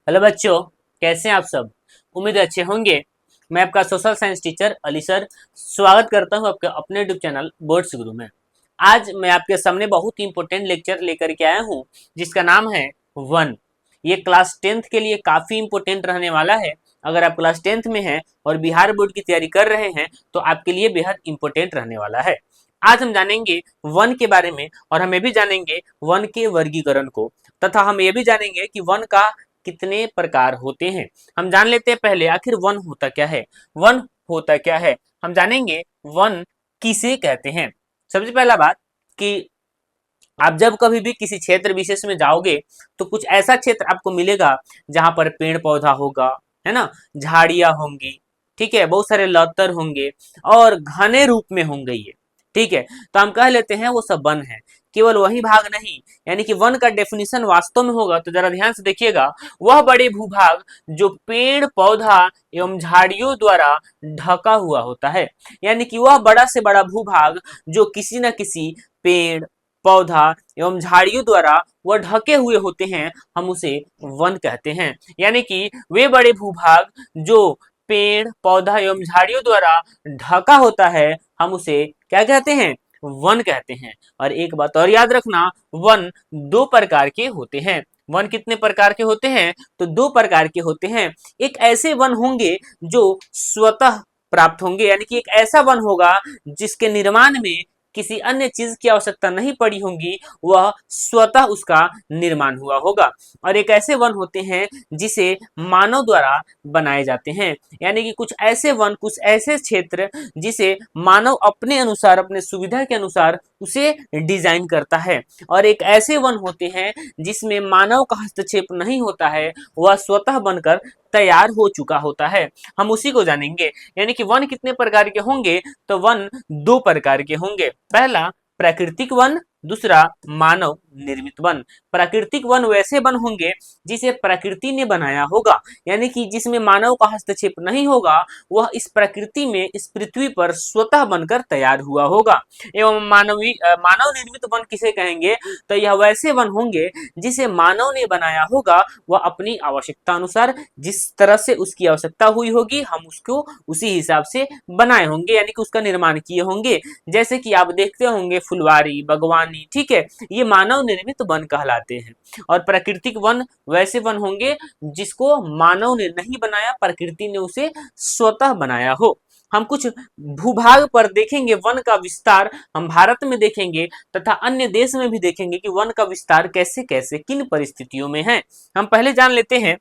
Hello बच्चों, कैसे हैं आप सब। उम्मीद है अच्छे होंगे। मैं आपका social science teacher Ali sir स्वागत करता हूं आपके अपने यूट्यूब चैनल बोर्ड्स गुरु में। आज मैं आपके सामने बहुत ही इंपॉर्टेंट लेक्चर लेकर के आया हूं जिसका नाम है वन। ये क्लास 10th के लिए काफ़ी इंपॉर्टेंट रहने वाला है। अगर आप क्लास 10th में हैं और बिहार बोर्ड की तैयारी कर रहे हैं तो आपके लिए बेहद इंपॉर्टेंट रहने वाला है। आज हम जानेंगे वन के बारे में और हम ये भी जानेंगे वन के वर्गीकरण को, तथा हम ये भी जानेंगे कि वन का कितने प्रकार होते हैं। हम जान लेते हैं पहले आखिर वन होता क्या है। वन होता क्या है हम जानेंगे। वन किसे कहते हैं। सबसे पहला बात कि आप जब कभी भी किसी क्षेत्र विशेष में जाओगे तो कुछ ऐसा क्षेत्र आपको मिलेगा जहां पर पेड़ पौधा होगा, है ना, झाड़ियां होंगी, ठीक है, बहुत सारे लतर होंगे और घने रूप में होंगे ये, ठीक है। तो हम कह लेते हैं वो सब वन है। केवल वही भाग नहीं, यानी कि वन का डेफिनेशन वास्तव में होगा तो जरा ध्यान से देखिएगा, वह बड़े भूभाग जो पेड़ पौधा एवं झाड़ियों द्वारा ढका हुआ होता है। यानी कि वह बड़ा से बड़ा भूभाग जो किसी न किसी पेड़ पौधा एवं झाड़ियों द्वारा वह ढके हुए होते हैं, हम उसे वन कहते हैं। यानी कि वे बड़े भूभाग जो पेड़ पौधा एवं झाड़ियों द्वारा ढका होता है, हम उसे क्या कहते हैं, वन कहते हैं। और एक बात और याद रखना, वन दो प्रकार के होते हैं। वन कितने प्रकार के होते हैं, तो दो प्रकार के होते हैं। एक ऐसे वन होंगे जो स्वतः प्राप्त होंगे, यानी कि एक ऐसा वन होगा जिसके निर्माण में किसी अन्य चीज की आवश्यकता नहीं पड़ी होगी, वह स्वतः उसका निर्माण हुआ होगा। और एक ऐसे वन होते हैं जिसे मानव द्वारा बनाए जाते हैं, यानी कि कुछ ऐसे वन, कुछ ऐसे क्षेत्र जिसे मानव अपने अनुसार, अपने सुविधा के अनुसार उसे डिजाइन करता है। और एक ऐसे वन होते हैं जिसमें मानव का हस्तक्षेप नहीं होता है, वह स्वतः बनकर तैयार हो चुका होता है। हम उसी को जानेंगे। यानी कि वन कितने प्रकार के होंगे, तो वन दो प्रकार के होंगे। पहला प्राकृतिक वन, दूसरा मानव निर्मित वन। प्राकृतिक वन वैसे वन होंगे जिसे प्रकृति ने बनाया होगा, यानी कि जिसमें मानव का हस्तक्षेप नहीं होगा, वह इस प्रकृति में, इस पृथ्वी पर स्वतः बनकर तैयार हुआ होगा। एवं मानव निर्मित वन किसे कहेंगे, तो यह वैसे वन होंगे जिसे मानव ने बनाया होगा, वह अपनी आवश्यकता अनुसार जिस तरह से उसकी आवश्यकता हुई होगी, हम उसको उसी हिसाब से बनाए होंगे, यानी कि उसका निर्माण किए होंगे। जैसे कि आप देखते होंगे फुलवारी, बागवानी, ठीक है, ये मानव निर्मित वन कहलाते हैं। और प्राकृतिक वन वैसे वन होंगे जिसको मानव ने नहीं बनाया, प्रकृति ने उसे स्वतः बनाया हो। हम कुछ भूभाग पर देखेंगे वन का विस्तार, हम भारत में देखेंगे तथा अन्य देश में भी देखेंगे कि वन का विस्तार कैसे कैसे किन परिस्थितियों में है। हम पहले जान लेते हैं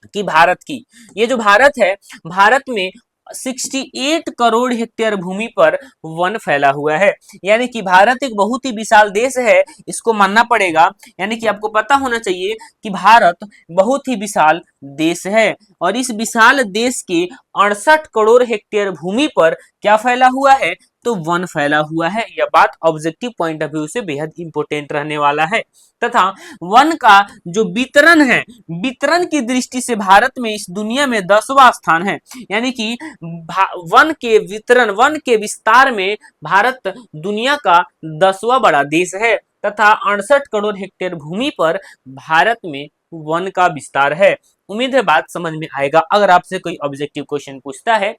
कि भारत की, ये जो भारत है, भारत में 68 करोड़ हेक्टेयर भूमि पर वन फैला हुआ है। यानी कि भारत एक बहुत ही विशाल देश है, इसको मानना पड़ेगा। यानी कि आपको पता होना चाहिए कि भारत बहुत ही विशाल देश है और इस विशाल देश के 68 करोड़ हेक्टेयर भूमि पर क्या फैला हुआ है, तो वन फैला हुआ है। यह बात ऑब्जेक्टिव पॉइंट ऑफ व्यू से बेहद इंपॉर्टेंट रहने वाला है। तथा वन का जो वितरण है, वितरण की दृष्टि से भारत में इस दुनिया में 10वां स्थान है। यानी कि वन के वितरण, वन के विस्तार में भारत दुनिया का 10वां बड़ा देश है तथा 68 करोड़ हेक्टेयर भूमि पर भारत में वन का विस्तार है। उम्मीद है बात समझ में आएगा। अगर आपसे कोई ऑब्जेक्टिव क्वेश्चन पूछता है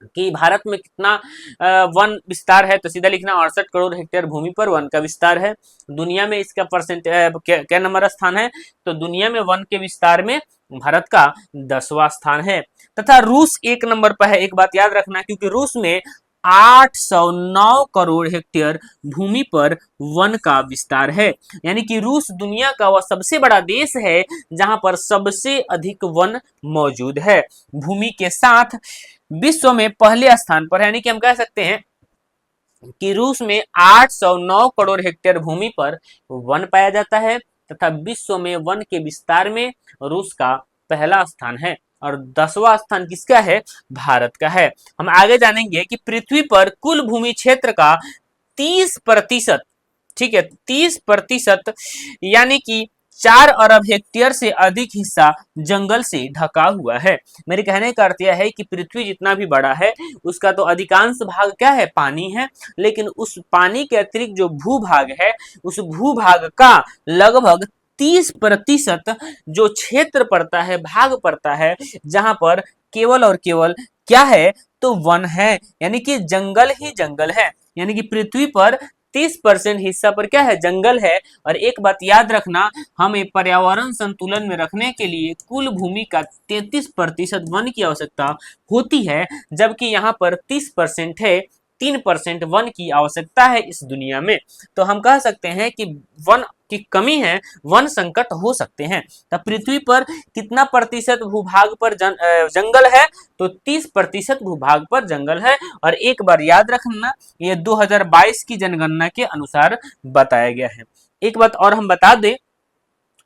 कि भारत में कितना वन विस्तार है, तो सीधा लिखना 68 करोड़ हेक्टेयर भूमि पर वन का विस्तार है। दुनिया में इसका परसेंट क्या नंबर स्थान है, तो दुनिया में वन के विस्तार में भारत का 10वां स्थान है। तथा रूस एक नंबर पर है। एक बात याद रखना, क्योंकि रूस में 809 करोड़ हेक्टेयर भूमि पर वन का विस्तार है। यानी कि रूस दुनिया का वह सबसे बड़ा देश है जहां पर सबसे अधिक वन मौजूद है। भूमि के साथ विश्व में पहले स्थान पर है। यानी कि हम कह सकते हैं कि रूस में 809 करोड़ हेक्टेयर भूमि पर वन पाया जाता है तथा विश्व में वन के विस्तार में रूस का पहला स्थान है और 10वां स्थान किसका है, भारत का है। हम आगे जानेंगे कि पृथ्वी पर कुल भूमि क्षेत्र का 30%, ठीक है, 30%, यानी कि 4 अरब हेक्टेयर से अधिक हिस्सा जंगल से ढका हुआ है। मेरे कहने का अर्थ यह है कि पृथ्वी जितना भी बड़ा है उसका तो अधिकांश भाग क्या है, पानी है, लेकिन उस पानी के अतिरिक्त जो भूभाग है, उस भूभाग का लगभग 30% जो क्षेत्र पड़ता है, भाग पड़ता है, जहां पर केवल और केवल क्या है तो वन है, यानी कि जंगल ही जंगल है। यानी कि पृथ्वी पर 30% हिस्सा पर क्या है, जंगल है। और एक बात याद रखना, हमें पर्यावरण संतुलन में रखने के लिए कुल भूमि का 33% वन की आवश्यकता होती है, जबकि यहाँ पर 30% है, 3% वन की आवश्यकता है इस दुनिया में। तो हम कह सकते हैं कि वन की कमी है, वन संकट हो सकते हैं। तब पृथ्वी पर कितना प्रतिशत भूभाग पर जंगल है, तो 30% भूभाग पर जंगल है। और एक बार याद रखना, ये 2022 की जनगणना के अनुसार बताया गया है। एक बात और हम बता दें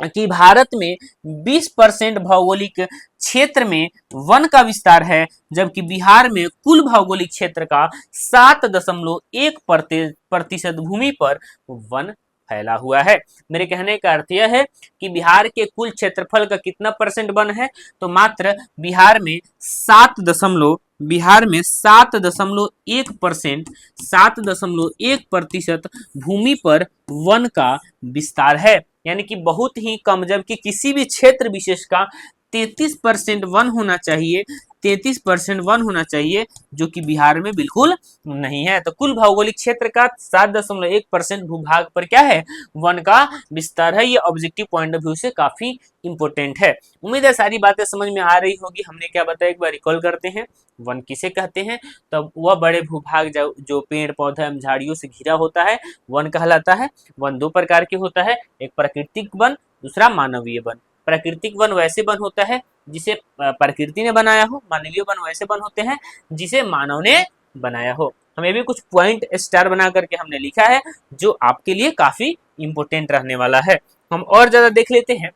कि भारत में 20% भौगोलिक क्षेत्र में वन का विस्तार है, जबकि बिहार में कुल भौगोलिक क्षेत्र का 7.1% भूमि पर वन फैला हुआ है। मेरे कहने का अर्थ यह है कि बिहार के कुल क्षेत्रफल का कितना परसेंट वन है, तो मात्र बिहार में 7.1% भूमि पर वन का विस्तार है, यानी कि बहुत ही कम। जबकि किसी भी क्षेत्र विशेष का 33% वन होना चाहिए, 33% वन होना चाहिए, जो कि बिहार में बिल्कुल नहीं है। तो कुल भौगोलिक क्षेत्र का 7.1% भूभाग पर क्या है, वन का विस्तार है। ये ऑब्जेक्टिव पॉइंट ऑफ व्यू से काफी इंपोर्टेंट है। उम्मीद है सारी बातें समझ में आ रही होगी। हमने क्या बताया, एक बार रिकॉल करते हैं। वन किसे कहते हैं, तब वह बड़े भूभाग जो पेड़ पौधा एवं झाड़ियों से घिरा होता है, वन कहलाता है। वन दो प्रकार के होता है, एक प्राकृतिक वन, दूसरा मानवीय वन। प्राकृतिक वन वैसे वन होता है जिसे प्रकृति ने बनाया हो, मानवीय वन वैसे वन होते हैं जिसे मानव ने बनाया हो। हमें भी कुछ पॉइंट स्टार बना करके हमने लिखा है, जो आपके लिए काफी इंपोर्टेंट रहने वाला है। हम और ज्यादा देख लेते हैं।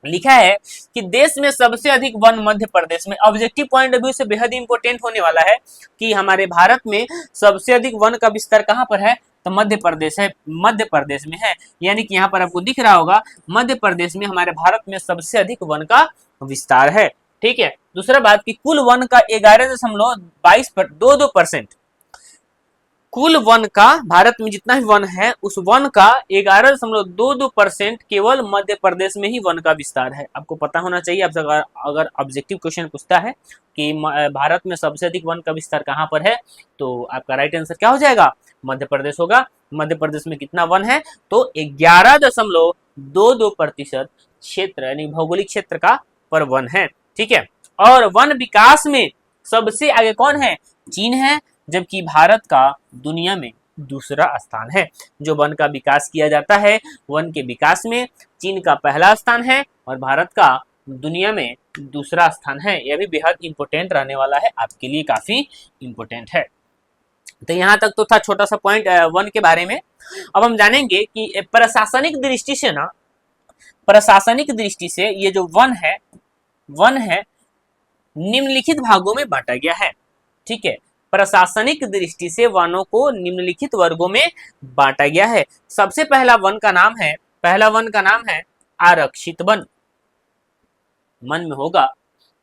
लिखा है कि देश में सबसे अधिक वन मध्य प्रदेश में। ऑब्जेक्टिव पॉइंट ऑफ व्यू से बेहद इंपोर्टेंट होने वाला है कि हमारे भारत में सबसे अधिक वन का विस्तार कहां पर है, तो मध्य प्रदेश है, मध्य प्रदेश में है। यानी कि यहाँ पर आपको दिख रहा होगा, मध्य प्रदेश में हमारे भारत में सबसे अधिक वन का विस्तार है। ठीक है। दूसरा बात कि कुल वन का 11.22%, कुल वन का भारत में जितना भी वन है, उस वन का 11.22% केवल मध्य प्रदेश में ही वन का विस्तार है। आपको पता होना चाहिए, आपसे अगर ऑब्जेक्टिव क्वेश्चन पूछता है कि भारत में सबसे अधिक वन का विस्तार कहाँ पर है, तो आपका राइट आंसर क्या हो जाएगा, मध्य प्रदेश होगा। मध्य प्रदेश में कितना वन है, तो 11.22% क्षेत्र यानी भौगोलिक क्षेत्र का पर वन है। ठीक है। और वन विकास में सबसे आगे कौन है, चीन है, जबकि भारत का दुनिया में दूसरा स्थान है। जो वन का विकास किया जाता है, वन के विकास में चीन का पहला स्थान है और भारत का दुनिया में दूसरा स्थान है। यह भी बेहद इंपोर्टेंट रहने वाला है, आपके लिए काफी इंपोर्टेंट है। तो यहाँ तक तो था छोटा सा पॉइंट वन के बारे में। अब हम जानेंगे कि प्रशासनिक दृष्टि से ना, प्रशासनिक दृष्टि से ये जो वन है निम्नलिखित भागों में बांटा गया है। ठीक है। प्रशासनिक दृष्टि से वनों को निम्नलिखित वर्गों में बांटा गया है। सबसे पहला वन का नाम है आरक्षित वन। मन में होगा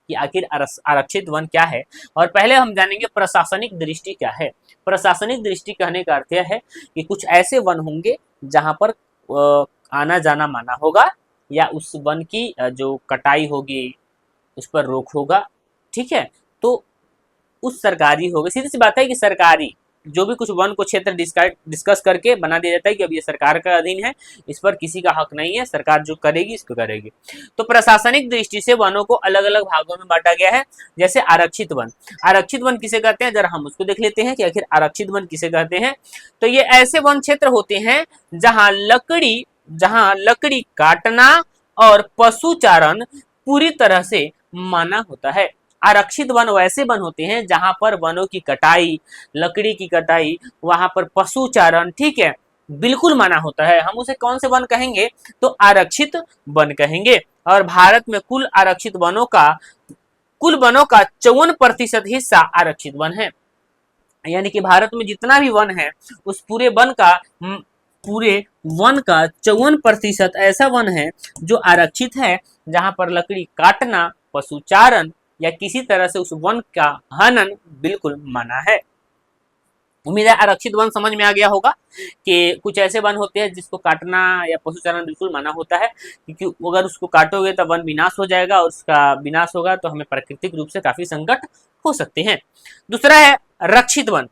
कि आखिर आरक्षित वन क्या है, और पहले हम जानेंगे प्रशासनिक दृष्टि क्या है। प्रशासनिक दृष्टि कहने का अर्थ यह है कि कुछ ऐसे वन होंगे जहां पर आना जाना माना होगा, या उस वन की जो कटाई होगी उस पर रोक होगा। ठीक है। तो उस सरकारी होगा, सीधी सी बात है कि सरकारी जो भी कुछ वन को क्षेत्र डिस्कस करके बना दिया जाता है कि अब ये सरकार का अधीन है, इस पर किसी का हक नहीं है, सरकार जो करेगी इसको करेगी। तो प्रशासनिक दृष्टि से वनों को अलग अलग भागों में बांटा गया है। जैसे आरक्षित वन, आरक्षित वन किसे कहते हैं, जरा हम उसको देख लेते हैं कि आखिर आरक्षित वन किसे कहते हैं। तो ये ऐसे वन क्षेत्र होते हैं जहां लकड़ी काटना और पशुचारण पूरी तरह से माना होता है। आरक्षित वन वैसे वन होते हैं जहां पर वनों की कटाई, लकड़ी की कटाई, वहां पर पशुचारण, ठीक है, बिल्कुल माना होता है। हम उसे कौन से वन कहेंगे, तो आरक्षित वन कहेंगे। और भारत में कुल वनों का 54% हिस्सा आरक्षित वन है। यानी कि भारत में जितना भी वन है, उस पूरे वन का 54% ऐसा वन है जो आरक्षित है, जहां पर लकड़ी काटना, पशुचारण या किसी तरह से उस वन का हनन बिल्कुल मना है। उम्मीद है आरक्षित वन समझ में आ गया होगा कि कुछ ऐसे वन होते हैं जिसको काटना या पशुचारण बिल्कुल मना होता है, क्योंकि अगर उसको काटोगे तो वन विनाश हो जाएगा और उसका विनाश होगा तो हमें प्राकृतिक रूप से काफी संकट हो सकते हैं। दूसरा है रक्षित वन।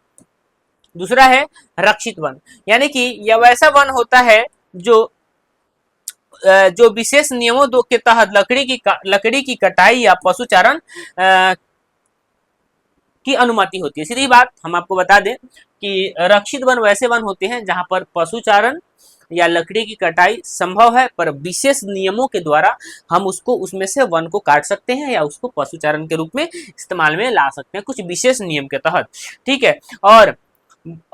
दूसरा है रक्षित वन, यानी कि यह वैसा वन होता है जो विशेष नियमों दो के तहत लकड़ी की कटाई या पशुचारण की अनुमति होती है। सीधी बात हम आपको बता दें कि रक्षित वन वैसे वन होते हैं जहां पर पशुचारण या लकड़ी की कटाई संभव है, पर विशेष नियमों के द्वारा हम उसको उसमें से वन को काट सकते हैं या उसको पशुचारण के रूप में इस्तेमाल में ला सकते हैं कुछ विशेष नियम के तहत। ठीक है, और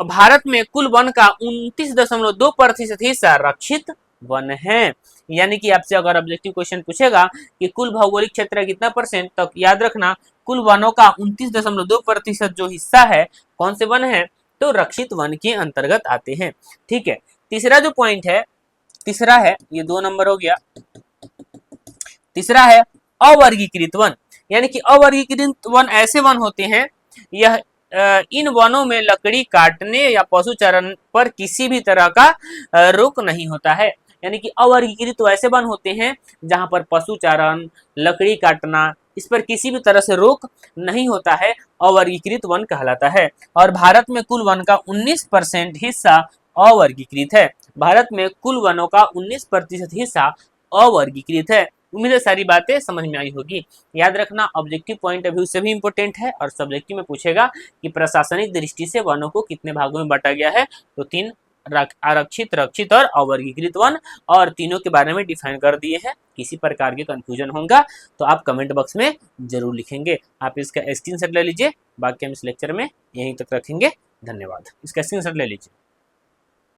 भारत में कुल वन का 29.2% हिस्सा रक्षित वन है। यानी कि आपसे अगर ऑब्जेक्टिव क्वेश्चन पूछेगा कि कुल भौगोलिक क्षेत्र कितना परसेंट, तो याद रखना कुल वनों का 29.2% जो हिस्सा है कौन से वन है, तो रक्षित वन के अंतर्गत आते हैं। ठीक है, तीसरा जो पॉइंट है, तीसरा है, ये 2 नंबर हो गया। तीसरा है अवर्गीकृत वन, यानी कि अवर्गीकृत वन ऐसे वन होते हैं, यह इन वनों में लकड़ी काटने या पशुचारण पर किसी भी तरह का रोक नहीं होता है। यानी कि अवर्गीकृत वैसे वन होते हैं जहां पर पशुचारण, लकड़ी काटना, इस पर किसी भी तरह से रोक नहीं होता है, अवर्गीकृत वन कहलाता है। और भारत में कुल वन का 19% हिस्सा अवर्गीकृत है। भारत में कुल वनों का 19% हिस्सा अवर्गीकृत है। उम्मीद है सारी बातें समझ में आई होगी। याद रखना ऑब्जेक्टिव पॉइंट ऑफ व्यू से भी इंपॉर्टेंट है, और सब्जेक्टिव में पूछेगा कि प्रशासनिक दृष्टि से वनों को कितने भागों में बांटा गया है, तो 3 आरक्षित, रक्षित और अवर्गीकृत वन, और तीनों के बारे में डिफाइन कर दिए हैं। किसी प्रकार के कंफ्यूजन होगा तो आप कमेंट बॉक्स में जरूर लिखेंगे। आप इसका स्क्रीनशॉट ले लीजिए। बाकी हम इस लेक्चर में यहीं तक रखेंगे। धन्यवाद। इसका स्क्रीनशॉट ले लीजिए।